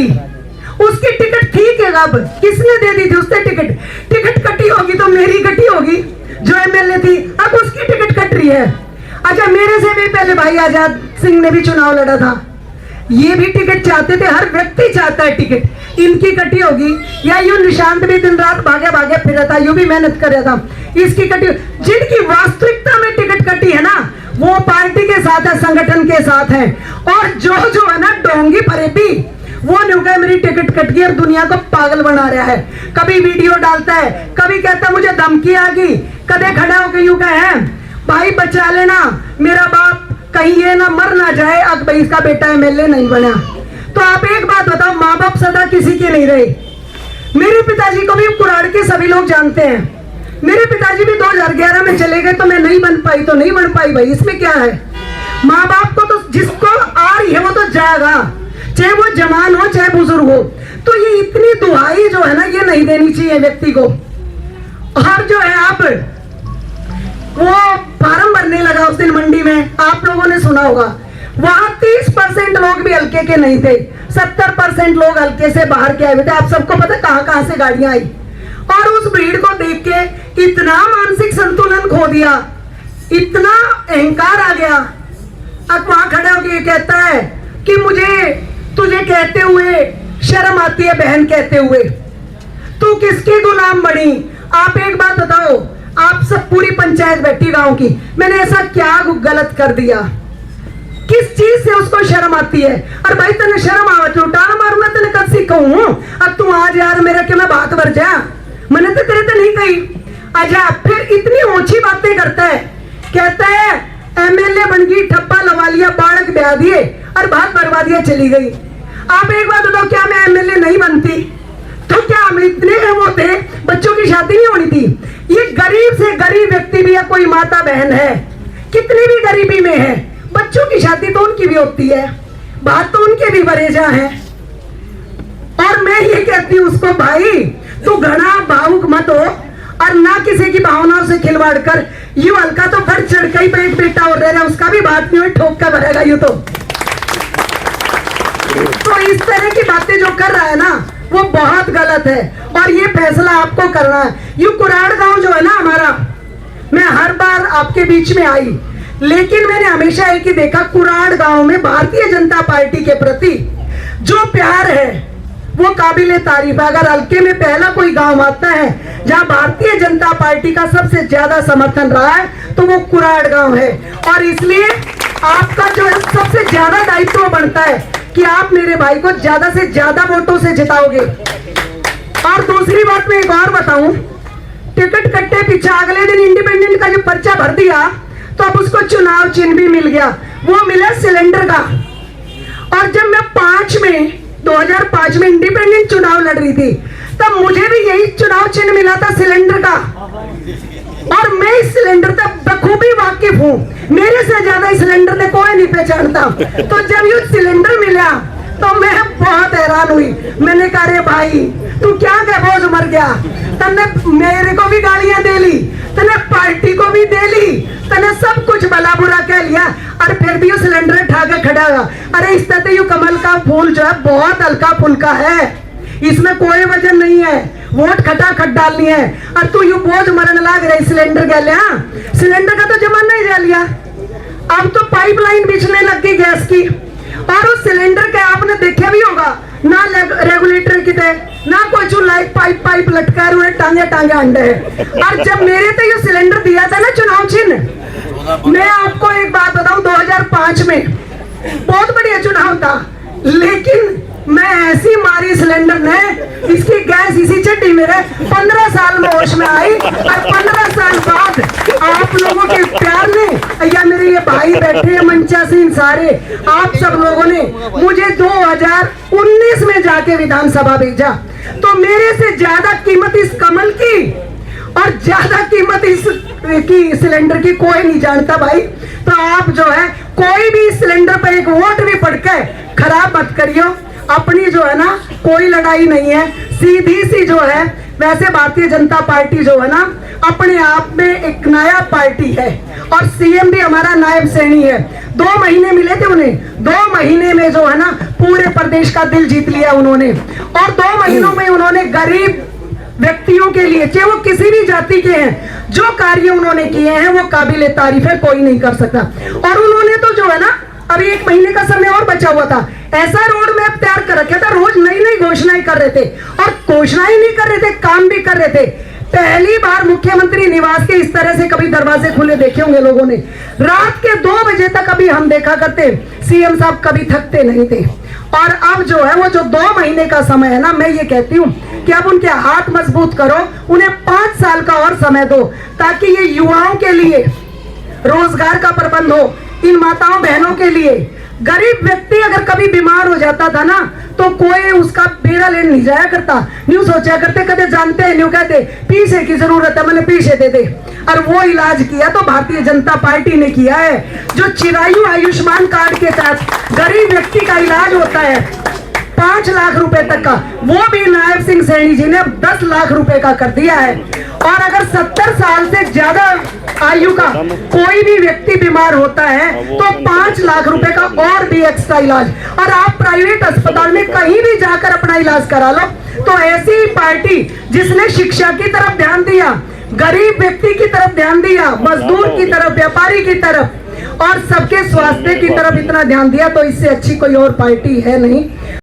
कटी, उसकी टिकट थी क्या? अब किसने दे दी थी उससे टिकट? टिकट कटी होगी तो मेरी कटी होगी जो एमएलए थी, अब उसकी टिकट कट रही है। अच्छा, मेरे से भी पहले भाई आजाद सिंह ने भी चुनाव लड़ा था, ये भी टिकट चाहते थे, हर व्यक्ति चाहता है टिकट, इनकी कटी होगी। या यूं निशांत भी दिन रात भागे भागे फिर था, यूं भी मेहनत कर रहा था, इसकी कटी। जिनकी वास्तविकता में टिकट कटी है ना, वो पार्टी के साथ है, संगठन के साथ है। और जो है ना डोंगी फरेबी, वो नहीं कहे मेरी टिकट कट गई और दुनिया को पागल बना रहा है। कभी वीडियो डालता है, कभी कहता है मुझे धमकी आ गई, कदे खड़ा होकर यूं कहे भाई बचा लेना, मेरा बाप कहीं ये ना मर ना जाए, अब भाई इसका बेटा एमएलए नहीं बना। तो आप एक बात बताओ, माँ बाप सदा किसी के नहीं रहे। मेरे पिताजी को भी कुराड़ के सभी लोग जानते हैं। मेरे पिताजी भी 2011 में चले गए, तो मैं नहीं बन पाई तो नहीं बन पाई, भाई इसमें क्या है। माँ बाप को तो जिसको आ रही है वो तो जाएगा, चाहे वो जवान हो चाहे बुजुर्ग हो। तो ये इतनी दुहाई जो है ना, ये नहीं देनी चाहिए व्यक्ति को। और जो है आप वो फार्म भरने लगा उस दिन मंडी में, आप लोगों ने सुना होगा, वहां 30% लोग भी हल्के के नहीं थे, 70% लोग हल्के से बाहर के आए हुए थे। आप सबको पता कहां कहां से गाड़ियां आई। और उस भीड़ को देख के इतना मानसिक संतुलन खो दिया, इतना अहंकार आ गया। अब वहां खड़े होकर ये कहता है कि मुझे तुझे कहते हुए शर्म आती है, बहन कहते हुए तू किसकी गुलाम बनी। आप एक बात बताओ, आप सब पूरी पंचायत बैठी गांव की, मैंने ऐसा क्या गलत कर दिया, किस चीज से उसको शर्म आती है। और भाई तेने शर्म आवा तो टाल मारू, मैं तेने कब सीखूं। अब तू आज यार मेरा क्यों मैं बात भर जा, मैंने तो तेरे तो नहीं कही। अच्छा, फिर इतनी ऊंची बातें करता है, कहता है एमएलए बन गई, ठप्पा लगा लिया, बाढ़ ब्याह दिए और बात बर्बाद दिया, चली गई। आप एक बात बताओ, क्या मैं एमएलए नहीं बनती? तो क्या हम इतने वो थे, बच्चों की शादी नहीं होनी थी? ये गरीब से गरीब व्यक्ति भी है, कोई माता बहन है, कितनी भी गरीबी में है, बच्चों की शादी तो उनकी भी होती है, बात तो उनके भी बरेजा है। और मैं ये कहती हूँ उसको, भाई तू घना भावुक मत हो और ना किसी की भावनाओं से खिलवाड़ कर। यू हल्का तो बढ़ चढ़ के ही पेट बेटा और रह, उसका भी बात नहीं हुई, ठोक कर भरेगा यू। तो इस तरह की बातें जो कर रहा है ना, वो बहुत गलत है और ये फैसला आपको करना है। यू कुराड़ गांव जो है ना हमारा, मैं हर बार आपके बीच में आई, लेकिन मैंने हमेशा एक ही देखा, कुराड़ गांव में भारतीय जनता पार्टी के प्रति जो प्यार है वो काबिले तारीफ है। अगर हल्के में पहला कोई गांव आता है जहां भारतीय जनता पार्टी का सबसे ज्यादा समर्थन रहा है तो वो कुराड़ गांव है। और इसलिए आपका जो है सबसे ज्यादा दायित्व बनता है कि आप मेरे भाई को ज्यादा से ज्यादा वोटों से जिताओगे। और दूसरी बात मैं एक और बताऊं, टिकट कट्टे पीछे अगले दिन इंडिपेंडेंट का जो पर्चा भर दिया तो अब उसको चुनाव चिन्ह भी मिल गया, वो मिला सिलेंडर का। और जब मैं 2005 में इंडिपेंडेंट चुनाव लड़ रही थी तब मुझे भी यही चुनाव चिन्ह मिला था, सिलेंडर का। और मैं इस सिलेंडर तक बखूबी वाकिफ हूँ, मेरे से ज्यादा इस सिलेंडर ने कोई नहीं पहचानता। तो जब ये सिलेंडर मिला तो मैं बहुत हैरान हुई, मैंने कहा रे भाई तू क्या बोझ मर गया, तने मेरे को भी गालियां दे ली, तने पार्टी को भी दे ली, तने सब कुछ भला बुरा कह लिया और फिर भी वो सिलेंडर उठा के खड़ा हुआ। अरे इस तरह यू कमल का फूल जो है बहुत हल्का फुल्का है, इसमें कोई वजन नहीं है, वोट खटाखट डालनी है। और तू यू बोझ मरने लग रही सिलेंडर के लिए। सिलेंडर का तो जमाना ही जा लिया, अब तो पाइपलाइन बिछने लग गई गैस की। और उस सिलेंडर के आपने देखा भी होगा ना, रेगुलेटर कितने ना कोई चूल्हा, पाइप लटका हुए टांगे अंडे है। और जब मेरे तो ये सिलेंडर दिया था ना चुनाव चिन्ह, मैं आपको एक बात बताऊं, 2005 में बहुत बढ़िया चुनाव था, लेकिन मैं ऐसी मारी सिलेंडर ने, इसकी गैस इसी चड्डी में रहे, 15 साल में होश में आई। और 15 साल बाद आप लोगों के प्यार ने, या मेरे ये भाई बैठे हैं मंचासीन सारे, आप सब लोगों ने मुझे 2019 में जाके विधानसभा भेजा। तो मेरे से ज्यादा कीमत इस कमल की और ज्यादा कीमत इस की सिलेंडर की कोई नहीं जानता भाई। तो आप जो है कोई भी सिलेंडर पर एक वोट भी पड़ के खराब मत करियो। अपनी जो है ना कोई लड़ाई नहीं है, सीधी सी जो है। वैसे भारतीय जनता पार्टी जो है ना अपने आप में एक नया पार्टी है और सीएम भी हमारा नायब सैनी है। 2 महीने मिले थे उन्हें, 2 महीने में जो है ना पूरे प्रदेश का दिल जीत लिया उन्होंने। और 2 महीनों में उन्होंने गरीब व्यक्तियों के लिए, चाहे वो किसी भी जाति के हैं, जो कार्य उन्होंने किए हैं वो काबिले तारीफ है, कोई नहीं कर सकता। और उन्होंने तो जो है ना अभी 1 महीने का समय और बचा हुआ था, ऐसा रोड मैप तैयार कर रखा था, रोज नई नई घोषणाएं कर रहे थे। और घोषणाएं नहीं कर रहे थे, काम भी कर रहे थे। पहली बार मुख्यमंत्री निवास के इस तरह से कभी दरवाजे खुले देखे होंगे लोगों ने। रात के 2 बजे तक अभी हम देखा करते, सीएम साहब कभी थकते नहीं थे। और अब जो है वो जो 2 महीने का समय है ना, मैं ये कहती हूँ कि अब उनके हाथ मजबूत करो, उन्हें 5 साल का और समय दो, ताकि ये युवाओं के लिए रोजगार का प्रबंध हो, इन माताओं बहनों के लिए। गरीब व्यक्ति अगर कभी बीमार हो जाता था ना, तो कोई उसका बेड़ा लेने नहीं जाया करता, न्यू सोचा करते, कदे जानते हैं न्यू कहते पीछे की जरूरत है, मैंने पीछे दे दे। और वो इलाज किया तो भारतीय जनता पार्टी ने किया है। जो चिरायु आयुष्मान कार्ड के तहत गरीब व्यक्ति का इलाज होता है 5 लाख रुपए तक का, वो भी नायब सिंह सैनी जी ने 10 लाख रुपए का कर दिया है। और अगर 70 साल से ज्यादा आयु का कोई भी व्यक्ति बीमार होता है तो 5 लाख रुपए का और भी एक्स्ट्रा इलाज। और आप प्राइवेट अस्पताल में कहीं भी जाकर अपना इलाज करा लो। तो ऐसी ही पार्टी जिसने शिक्षा की तरफ ध्यान दिया, गरीब व्यक्ति की तरफ ध्यान दिया, मजदूर की तरफ, व्यापारी की तरफ और सबके स्वास्थ्य की तरफ इतना ध्यान दिया, तो इससे अच्छी कोई और पार्टी है नहीं।